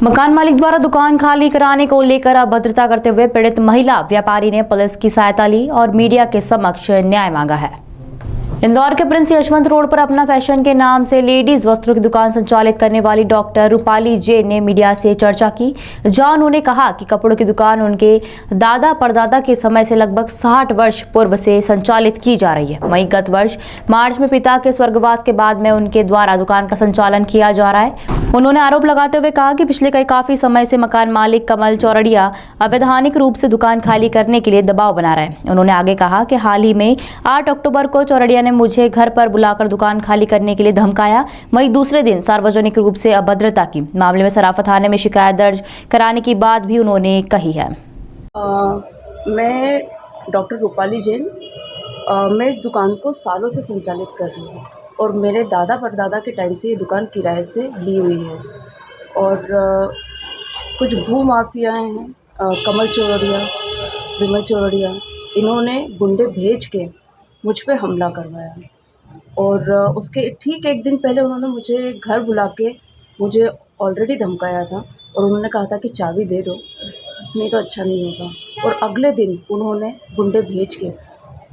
मकान मालिक द्वारा दुकान खाली कराने को लेकर अभद्रता करते हुए पीड़ित महिला व्यापारी ने पुलिस की सहायता ली और मीडिया के समक्ष न्याय मांगा है। इंदौर के प्रिंस यशवंत रोड पर अपना फैशन के नाम से लेडीज वस्त्रों की दुकान संचालित करने वाली डॉक्टर रूपाली जैन ने मीडिया से चर्चा की, जहां उन्होंने कहा कि कपड़ों की दुकान उनके दादा परदादा के समय से लगभग 60 वर्ष पूर्व से संचालित की जा रही है। वहीं गत वर्ष मार्च में पिता के स्वर्गवास के बाद में उनके द्वारा दुकान का संचालन किया जा रहा है। उन्होंने आरोप लगाते हुए कहा कि पिछले काफी समय से मकान मालिक कमल चौरड़िया अवैधानिक रूप से दुकान खाली करने के लिए दबाव बना रहे हैं। उन्होंने आगे कहा कि हाल ही में 8 अक्टूबर को चौरड़िया ने मुझे घर पर बुलाकर दुकान खाली करने के लिए धमकाया। वहीं दूसरे दिन सार्वजनिक रूप से अभद्रता की मामले में सराफा थाने में शिकायत दर्ज कराने की बात भी उन्होंने कही है। मैं डॉक्टर रूपाली जैन, मैं इस दुकान को सालों से संचालित कर रही हूँ और मेरे दादा परदादा के टाइम से ये दुकान किराए से ली हुई है। और कुछ भू माफिया हैं, कमल चौरड़िया, विमल चौरड़िया, इन्होंने गुंडे भेज के मुझ पे हमला करवाया और उसके ठीक एक दिन पहले उन्होंने मुझे घर बुला के मुझे ऑलरेडी धमकाया था और उन्होंने कहा था कि चाबी दे दो, नहीं तो अच्छा नहीं होगा। और अगले दिन उन्होंने गुंडे भेज के,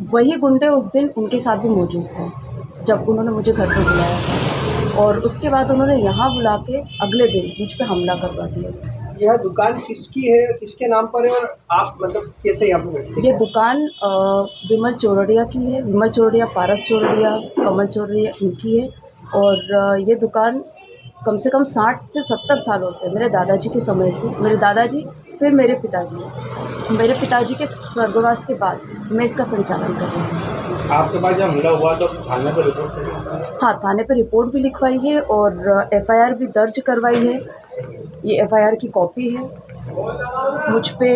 वही गुंडे उस दिन उनके साथ भी मौजूद थे जब उन्होंने मुझे घर पर बुलाया था, और उसके बाद उन्होंने यहाँ बुला के अगले दिन मुझ पे हमला करवा दिया। यह दुकान किसकी है, किसके नाम पर है और आप मतलब कैसे यहाँ पर बैठे? ये दुकान विमल चौरड़िया की है। विमल चौरड़िया, पारस चौरड़िया, कमल चौरड़िया इनकी है। और ये दुकान कम से कम 60 से 70 सालों से, मेरे दादाजी के समय से, मेरे दादाजी फिर मेरे पिताजी के स्वर्गवास के बाद मैं इसका संचालन कर रही हूँ। आपके पास जब हमला हुआ तो थाने पर रिपोर्ट करी? हाँ, थाने पर रिपोर्ट भी लिखवाई है और FIR भी दर्ज करवाई है। ये FIR की कॉपी है। मुझ पे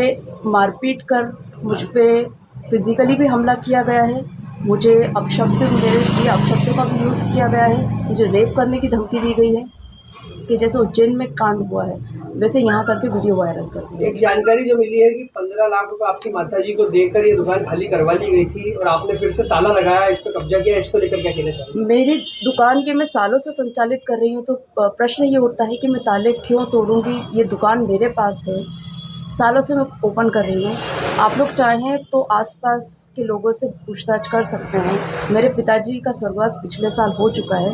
मारपीट कर, मुझ पे फिज़िकली भी हमला किया गया है। मुझे अपशब्द, मेरे लिए अपशब्दों का भी यूज़ किया गया है। मुझे रेप करने की धमकी दी गई है कि जैसे उज्जैन में कांड हुआ है वैसे यहाँ करके वीडियो वायरल कर दी। एक जानकारी जो मिली है कि 15 लाख रुपए आपकी माताजी को देकर ये दुकान खाली करवा ली गई थी और आपने फिर से ताला लगाया, इस पर कब्जा किया, इसको लेकर क्या कहना चाहिए? मेरी दुकान के मैं सालों से संचालित कर रही हूँ, तो प्रश्न ये उठता है कि मैं ताले क्यों तोड़ूंगी? ये दुकान मेरे पास है, सालों से मैं ओपन कर रही हूँ। आप लोग चाहें तो आसपास के लोगों से पूछताछ कर सकते हैं। मेरे पिताजी का स्वर्गवास पिछले साल हो चुका है।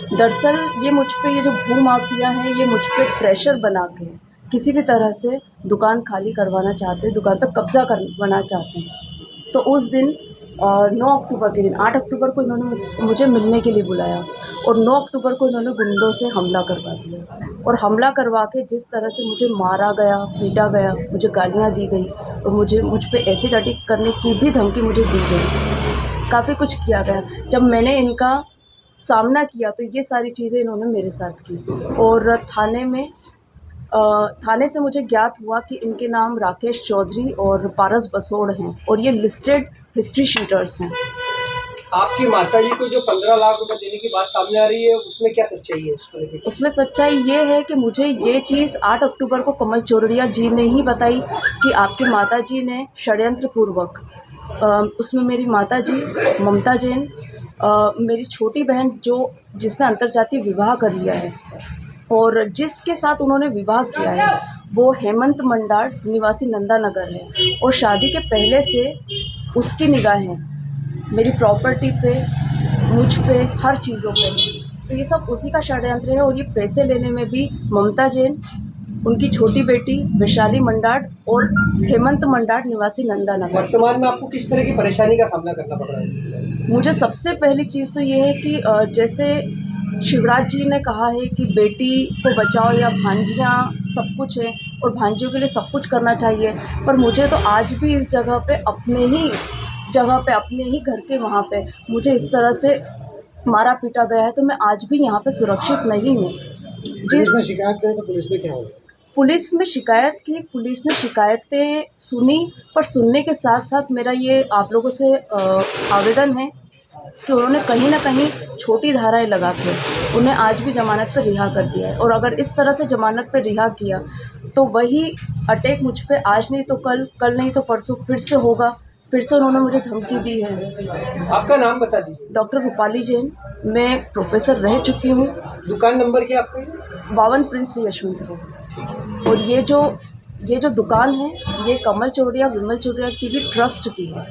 दरअसल ये मुझ पे, ये जो भू माफिया हैं, ये मुझ पे प्रेशर बना के किसी भी तरह से दुकान खाली करवाना चाहते हैं, दुकान पर कब्जा करवाना चाहते हैं। तो उस दिन 9 अक्टूबर के दिन, 8 अक्टूबर को इन्होंने मुझे मिलने के लिए बुलाया और 9 अक्टूबर को इन्होंने गुंडों से हमला करवा दिया। और हमला करवा के जिस तरह से मुझे मारा गया, पीटा गया, मुझे गालियाँ दी गई और मुझ पे एसिड अटैक करने की भी धमकी मुझे दी गई। काफ़ी कुछ किया गया। जब मैंने इनका सामना किया तो ये सारी चीज़ें इन्होंने मेरे साथ की। और थाने से मुझे ज्ञात हुआ कि इनके नाम राकेश चौधरी और पारस बसोड़ हैं और ये लिस्टेड हिस्ट्री शीटर्स हैं। आपकी माताजी को जो 15 लाख रुपए देने की बात सामने आ रही है, उसमें क्या सच्चाई है? उसमें सच्चाई ये है कि मुझे ये चीज़ 8 अक्टूबर को कमल चौरड़िया जी ने ही बताई कि आपके माताजी ने षड्यंत्र पूर्वक, उसमें मेरी माताजी ममता जैन, मेरी छोटी बहन जिसने अंतर्जातीय विवाह कर लिया है और जिसके साथ उन्होंने विवाह किया है वो हेमंत मंडार निवासी नंदा नगर है और शादी के पहले से उसकी निगाहें मेरी प्रॉपर्टी पे, मुझ पे, हर चीज़ों पे। तो ये सब उसी का षड्यंत्र है। और ये पैसे लेने में भी ममता जैन, उनकी छोटी बेटी वैशाली मंडार और हेमंत मंडार निवासी नंदा नगर। वर्तमान में आपको किस तरह की परेशानी का सामना करना पड़ रहा है? मुझे सबसे पहली चीज़ तो ये है कि जैसे शिवराज जी ने कहा है कि बेटी को बचाओ, या भांजियाँ सब कुछ है और भांजियों के लिए सब कुछ करना चाहिए, पर मुझे तो आज भी इस जगह पे अपने ही घर के वहाँ पे मुझे इस तरह से मारा पीटा गया है। तो मैं आज भी यहाँ पे सुरक्षित नहीं हूँ। पुलिस में शिकायत करें तो पुलिस में क्या होगा? पुलिस में शिकायत की, पुलिस ने शिकायतें सुनी, पर सुनने के साथ साथ मेरा ये आप लोगों से आवेदन है कि उन्होंने कहीं ना कहीं छोटी धाराएं लगा के उन्हें आज भी ज़मानत पर रिहा कर दिया है। और अगर इस तरह से ज़मानत पर रिहा किया तो वही अटैक मुझ पे आज नहीं तो कल नहीं तो परसों फिर से होगा, फिर से उन्होंने मुझे धमकी दी है। आपका नाम बता दीजिए। डॉक्टर रूपाली जैन, मैं प्रोफेसर रह चुकी हूँ। दुकान नंबर क्या आपका? 52 प्रिंस यशवंत रोड। और ये जो दुकान है, ये कमल चौड़िया विमल चौड़िया की भी ट्रस्ट की है।